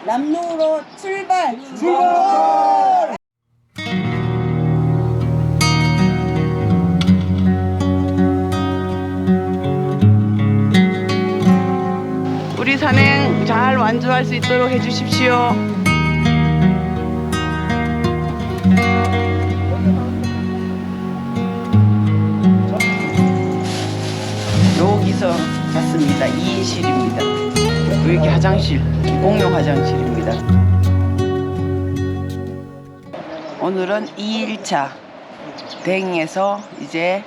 남릉으로 출발! 출발! 우리 산행 잘 완주할 수 있도록 해주십시오. 여기서 잤습니다. 2인실입니다. 여기 화장실, 공용 화장실입니다. 오늘은 2일차 댕에서 이제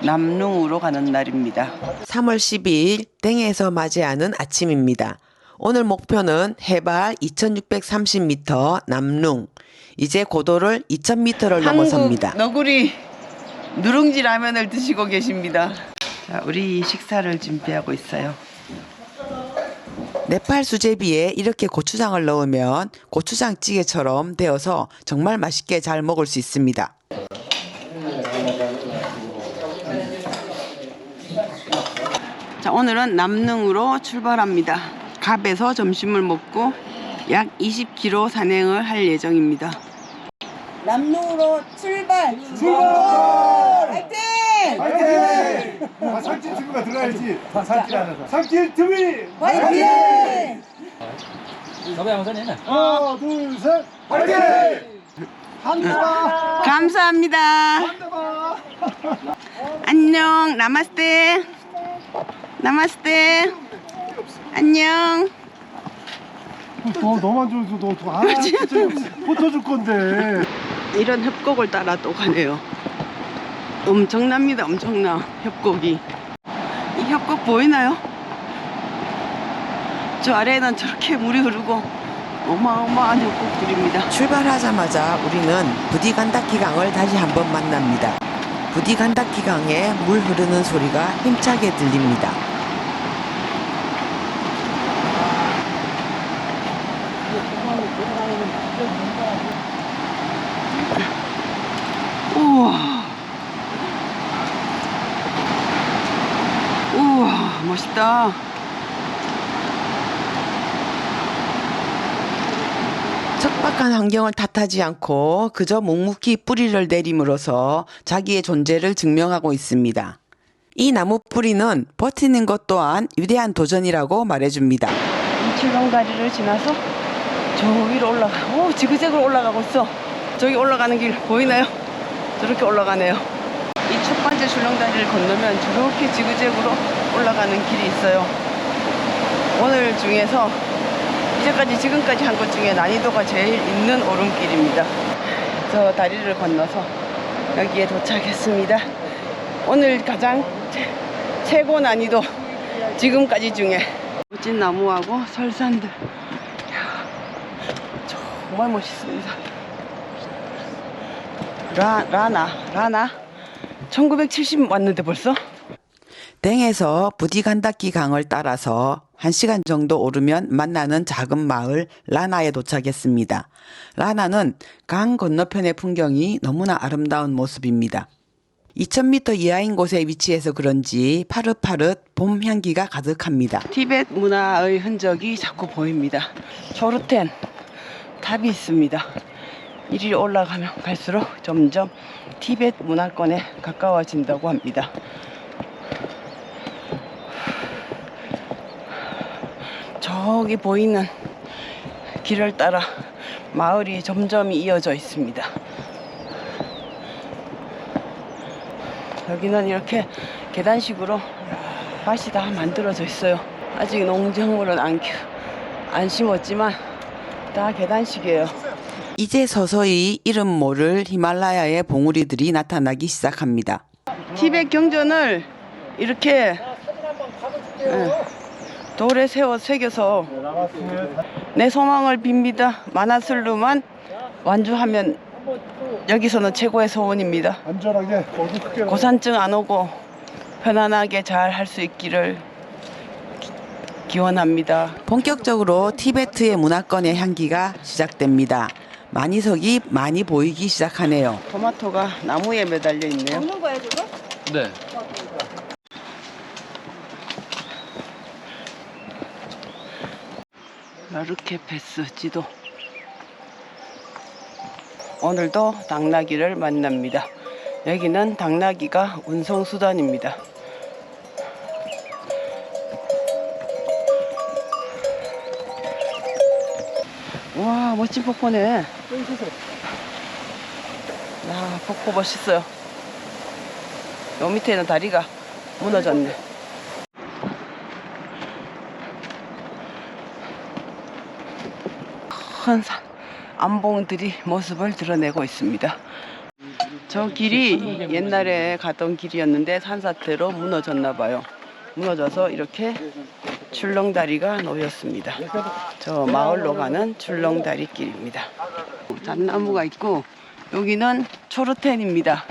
남릉으로 가는 날입니다. 3월 12일 댕에서 맞이하는 아침입니다. 오늘 목표는 해발 2630m 남릉. 이제 고도를 2000m를 넘어섭니다. 너구리 누룽지 라면을 드시고 계십니다. 자, 우리 식사를 준비하고 있어요. 네팔 수제비에 이렇게 고추장을 넣으면 고추장찌개처럼 되어서 정말 맛있게 잘 먹을 수 있습니다. 자, 오늘은 남릉으로 출발합니다. 갑에서 점심을 먹고 약 20km 산행을 할 예정입니다. 남릉으로 출발! 출발! 화이팅! 화이팅! 아, 살찐 친구가 들어가야지. 살찐 안에서. 살찐 투비! 화이팅! 하나, 둘, 셋. 화이팅! 한대봐. 감사합니다. 한대봐. 안녕. 나마스테. 나마스테. 안녕. 너만 줘서 너 진짜 붙어줄 건데. 이런 협곡을 따라 또 가네요. 엄청납니다. 엄청나. 협곡이. 이 협곡 보이나요? 저 아래에는 저렇게 물이 흐르고 어마어마한 협곡들입니다. 출발하자마자 우리는 부디간다키 강을 다시 한번 만납니다. 부디간다키 강에 물 흐르는 소리가 힘차게 들립니다. 우와. 우와, 멋있다. 척박한 환경을 탓하지 않고 그저 묵묵히 뿌리를 내림으로써 자기의 존재를 증명하고 있습니다. 이 나무 뿌리는 버티는 것 또한 위대한 도전이라고 말해줍니다. 이 출렁다리를 지나서 저 위로 오, 지그재그로 올라가고 있어. 저기 올라가는 길 보이나요? 저렇게 올라가네요. 이 첫 번째 출렁다리를 건너면 저렇게 지그재그로 올라가는 길이 있어요. 오늘 중에서 지금까지 한 것 중에 난이도가 제일 있는 오름길입니다. 저 다리를 건너서 여기에 도착했습니다. 오늘 가장 최고 난이도 지금까지 중에 멋진 나무하고 설산들 정말 멋있습니다. 라나 1970 왔는데 벌써? 댕에서 부디간다키 강을 따라서 1시간 정도 오르면 만나는 작은 마을 라나에 도착했습니다. 라나는 강 건너편의 풍경이 너무나 아름다운 모습입니다. 2000m 이하인 곳에 위치해서 그런지 파릇파릇 봄 향기가 가득합니다. 티베트 문화의 흔적이 자꾸 보입니다. 조르텐 탑이 있습니다. 이리 올라가면 갈수록 점점 티베트 문화권에 가까워진다고 합니다. 저기 보이는 길을 따라 마을이 점점 이어져 있습니다. 여기는 이렇게 계단식으로 밭이 다 만들어져 있어요. 아직 농작물은 안 심었지만 다 계단식이에요. 이제 서서히 이름 모를 히말라야의 봉우리들이 나타나기 시작합니다. 티베트 경전을 이렇게 돌에 새겨서 내 소망을 빕니다. 마나슬루만 완주하면 여기서는 최고의 소원입니다. 안전하게 거기 크게 고산증 안 오고 편안하게 잘 할 수 있기를 기원합니다. 본격적으로 티베트의 문화권의 향기가 시작됩니다. 마니석이 많이 보이기 시작하네요. 토마토가 나무에 매달려 있네요. 먹는 거야 지금? 네. 라르케페스 지도. 오늘도 당나귀를 만납니다. 여기는 당나귀가 운송수단입니다. 와, 멋진 폭포네. 야, 폭포 멋있어요. 요 밑에는 다리가 무너졌네. 큰 산, 암봉들이 모습을 드러내고 있습니다. 저 길이 옛날에 가던 길이었는데 산사태로 무너졌나 봐요. 무너져서 이렇게 출렁다리가 놓였습니다. 저 마을로 가는 출렁다리 길입니다. 잣나무가 있고 여기는 초르텐입니다.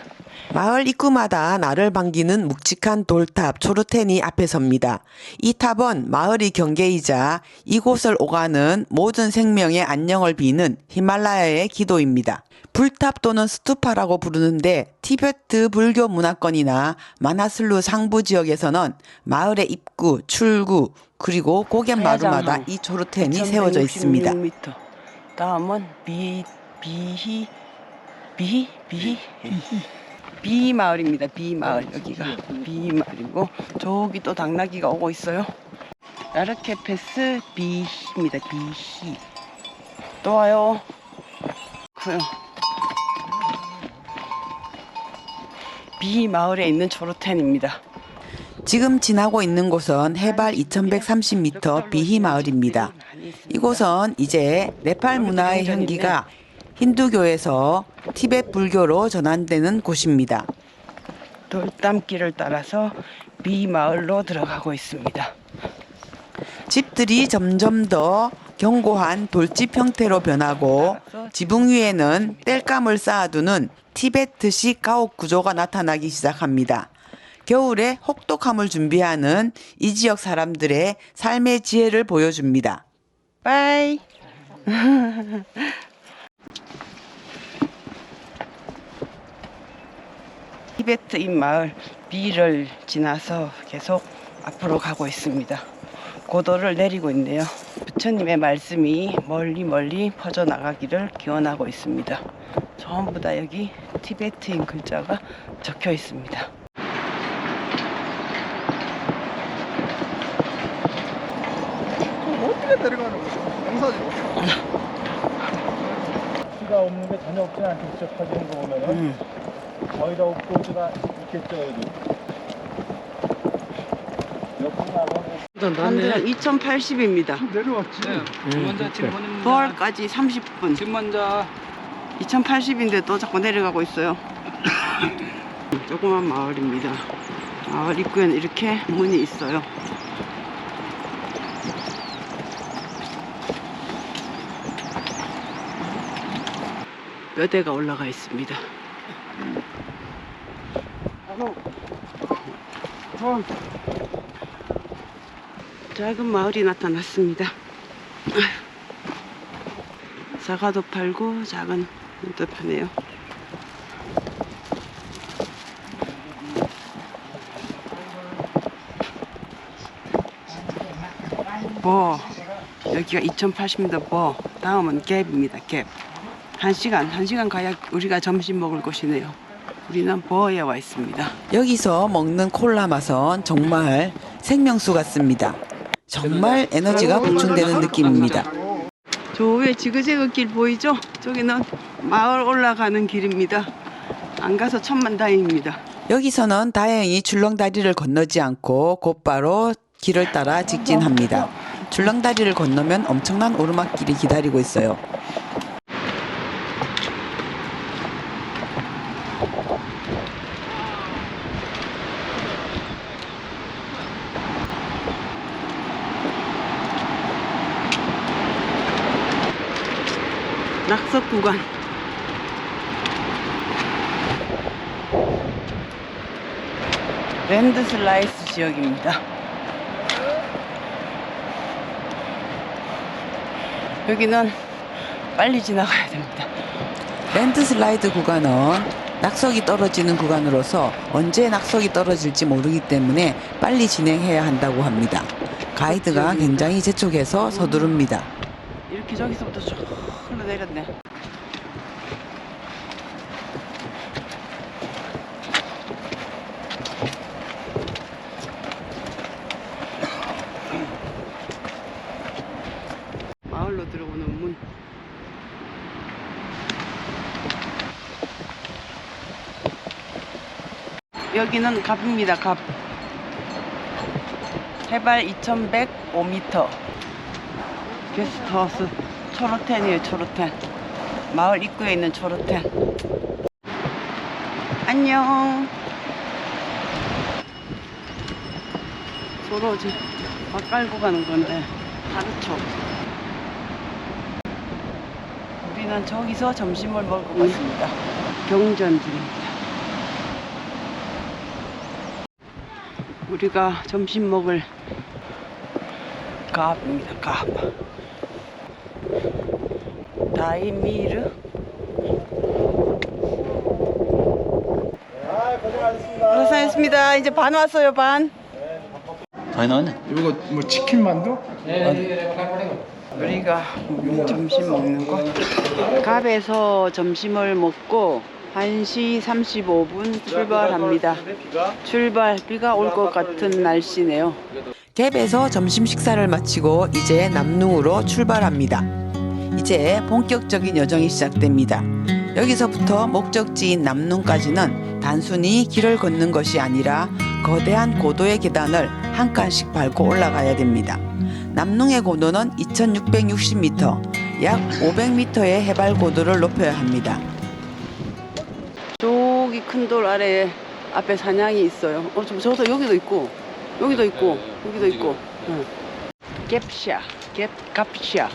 마을 입구마다 나를 반기는 묵직한 돌탑 초르텐이 앞에 섭니다. 이 탑은 마을의 경계이자 이곳을 오가는 모든 생명의 안녕을 비는 히말라야의 기도입니다. 불탑 또는 스투파라고 부르는데 티베트 불교 문화권이나 마나슬루 상부 지역에서는 마을의 입구, 출구, 그리고 고갯마루마다 이 초르텐이 세워져 있습니다. 2166m. 다음은 비 마을입니다. 비 마을. 여기가 비 마을이고 저기 또 당나귀가 오고 있어요. 라르케페스 비히입니다. 비히. 또 와요. 그요. 비 마을에 있는 초르텐입니다. 지금 지나고 있는 곳은 해발 2130m 비히 마을입니다. 이곳은 이제 네팔 문화의 향기가 힌두교에서 티베트 불교로 전환되는 곳입니다. 돌담길을 따라서 비 마을로 들어가고 있습니다. 집들이 점점 더 견고한 돌집 형태로 변하고 지붕 위에는 땔감을 쌓아두는 티베트식 가옥 구조가 나타나기 시작합니다. 겨울에 혹독함을 준비하는 이 지역 사람들의 삶의 지혜를 보여줍니다. 빠이. 티베트인 마을 비를 지나서 계속 앞으로 가고 있습니다. 고도를 내리고 있네요. 부처님의 말씀이 멀리 멀리 퍼져나가기를 기원하고 있습니다. 전부 다 여기 티베트인 글자가 적혀 있습니다. 어떻게 내려가는 거죠? 영사지로. 비가 없는 게 전혀 없지 않게 시작하시는 거 보면은 거의 다 옥도지가 있겠죠, 여기. 한대랑 2080입니다. 내려왔지. 먼저 지금 보는 부활까지 30분. 지금 먼저 2080인데 또 자꾸 내려가고 있어요. 조그만 마을입니다. 마을 입구에는 이렇게 문이 있어요. 뼈대가 올라가 있습니다. 작은 마을이 나타났습니다. 사과도 팔고 작은 것도 파네요. 여기가 2080m 다음은 갭입니다. 갭. 1시간 가야 우리가 점심 먹을 곳이네요. 우리는 버에 와 있습니다. 여기서 먹는 콜라 맛은 정말 생명수 같습니다. 정말 에너지가 보충되는 느낌입니다. 저 위에 지그재그 길 보이죠? 저기는 마을 올라가는 길입니다. 안 가서 천만다행입니다. 여기서는 다행히 출렁다리를 건너지 않고 곧바로 길을 따라 직진합니다. 출렁다리를 건너면 엄청난 오르막길이 기다리고 있어요. 낙석 구간. 랜드슬라이스 지역입니다. 여기는 빨리 지나가야 됩니다. 랜드슬라이드 구간은 낙석이 떨어지는 구간으로서 언제 낙석이 떨어질지 모르기 때문에 빨리 진행해야 한다고 합니다. 가이드가 굉장히 재촉해서 서두릅니다. 이렇게 저기서부터 쭉 흘러내렸네. 마을로 들어오는 문. 여기는 갑입니다. 갑. 해발 2105m. 게스트하우스 초로텐이에요. 초로텐. 마을 입구에 있는 초로텐. 안녕. 서로 이제 막 깔고 가는 건데 하루초. 우리는 저기서 점심을 먹을 것 같습니다. 경전들입니다. 우리가 점심 먹을 갑입니다. 갑. 다이미르. 고생하셨습니다. 이제 반 왔어요. 반. 많이 나왔네. 이거 뭐 치킨 만두? 우리가 점심 먹는 곳. 갑에서 점심을 먹고 1시 35분 출발합니다. 출발, 비가 올 것 같은 날씨네요. 갭에서 점심 식사를 마치고 이제 남릉으로 출발합니다. 이제 본격적인 여정이 시작됩니다. 여기서부터 목적지인 남릉까지는 단순히 길을 걷는 것이 아니라 거대한 고도의 계단을 한 칸씩 밟고 올라가야 됩니다. 남릉의 고도는 2660m, 약 500m의 해발 고도를 높여야 합니다. 저기 큰 돌 아래에 앞에 사냥이 있어요. 저도 여기도 있고, 여기도 있고, 여기도 있고. 응. 갭샤, 갑샤.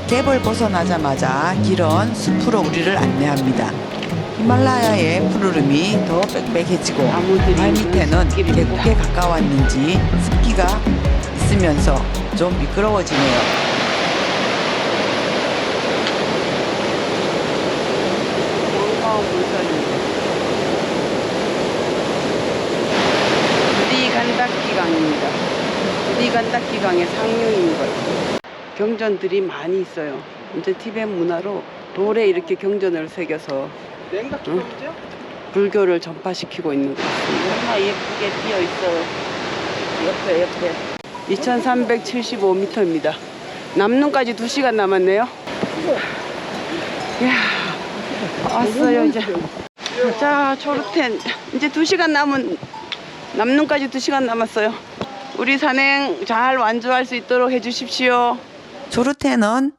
갭을 벗어나자마자 길은 숲으로 우리를 안내합니다. 히말라야의 푸르름이 더 빽빽해지고 나무들이 발밑에는 숲길입니다. 계곡에 가까웠는지 습기가 있으면서 좀 미끄러워지네요. 부디간다키 강입니다. 부디간다키 강의 상류인 거예요. 경전들이 많이 있어요. 이제 티베트 문화로 돌에 이렇게 경전을 새겨서 응? 불교를 전파시키고 있는 것 같습니다. 정말 예쁘게 피어 있어요. 옆에 2375m입니다. 남릉까지 2시간 남았네요. 이야, 왔어요 이제. 자, 초록텐 이제 2시간 남은 남릉까지 2시간 남았어요. 우리 산행 잘 완주할 수 있도록 해주십시오. 조르테는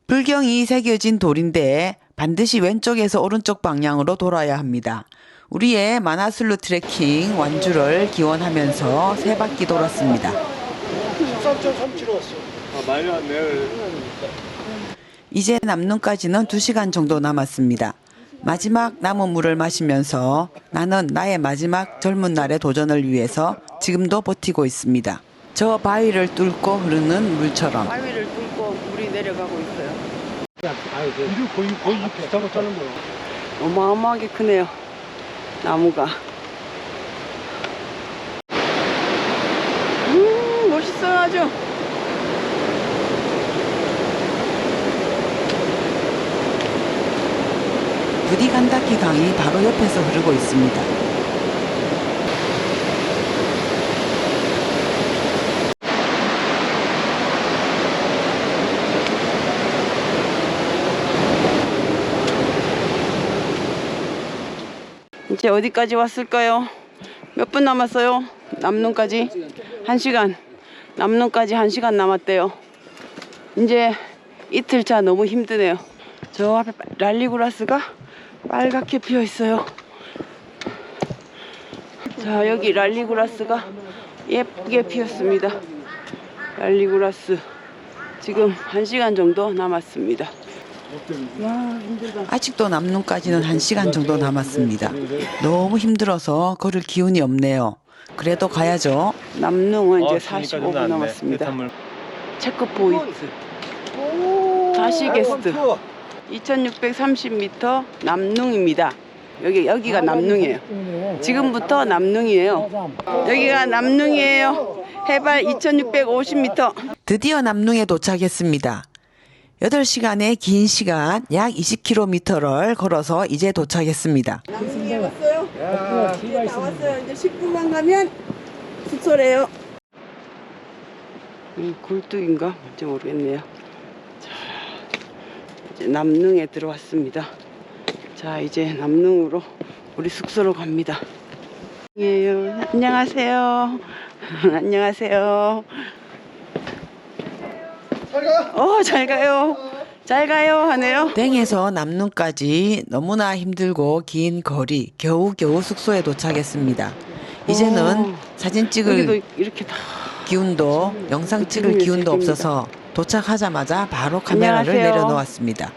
불경이 새겨진 돌인데 반드시 왼쪽에서 오른쪽 방향으로 돌아야 합니다. 우리의 마나슬루 트레킹 완주를 기원하면서 3바퀴 돌았습니다. 13.3km 왔어. 아, 많이 왔네. 이제 남릉까지는 2시간 정도 남았습니다. 마지막 남은 물을 마시면서 나는 나의 마지막 젊은 날의 도전을 위해서 지금도 버티고 있습니다. 저 바위를 뚫고 흐르는 물처럼. 바위를 뚫고 물이 내려가고 있어요. 이거 거의 비슷하고 짜는 거야. 어마어마하게 크네요. 나무가. 멋있어요 아주. 부디간다키 강이 바로 옆에서 흐르고 있습니다. 이제 어디까지 왔을까요? 몇 분 남았어요? 남릉까지 1시간. 남릉까지 1시간 남았대요. 이제 이틀차 너무 힘드네요. 저 앞에 랄리그라스가 빨갛게 피어 있어요. 자, 여기 랄리그라스가 예쁘게 피었습니다. 랄리그라스. 지금 1시간 정도 남았습니다. 아직도 남릉까지는 1시간 정도 남았습니다. 너무 힘들어서 걸을 기운이 없네요. 그래도 가야죠. 남릉은 이제 45분 남았습니다. 체크 포인트. 다시 게스트. 2630m 남릉입니다. 여기가 남릉이에요. 지금부터 남릉이에요. 여기가 남릉이에요. 해발 2650m. 드디어 남릉에 도착했습니다. 8시간의 긴 시간 약 20km를 걸어서 이제 도착했습니다. 남릉에 왔어요. 이제 다 왔어요. 이제 10분만 가면 숙소래요. 굴뚝인가? 뭔지 모르겠네요. 자, 이제 남릉에 들어왔습니다. 자, 이제 남릉으로 우리 숙소로 갑니다. 예, 안녕하세요. 안녕하세요. 잘 가요. 잘 가요 하네요. 땡에서 남릉까지 너무나 힘들고 긴 거리, 겨우겨우 숙소에 도착했습니다. 이제는 사진 찍을 여기도 이렇게 다. 기운도, 영상 찍을 기운도 없어서 도착하자마자 바로 카메라를 안녕하세요. 내려놓았습니다.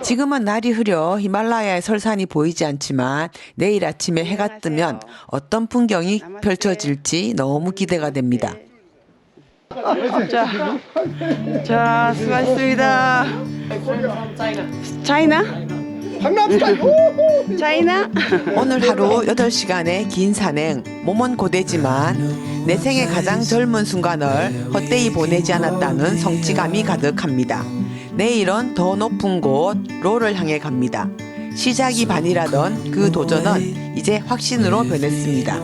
지금은 날이 흐려 히말라야의 설산이 보이지 않지만 내일 아침에 해가 뜨면 어떤 풍경이 펼쳐질지 너무 기대가 됩니다. 자, 수고하셨습니다. 차이나? 차이나? 오늘 하루 8시간의 긴 산행, 몸은 고되지만 내 생애 가장 젊은 순간을 헛되이 보내지 않았다는 성취감이 가득합니다. 내일은 더 높은 곳 로를 향해 갑니다. 시작이 반이라던 그 도전은 이제 확신으로 변했습니다.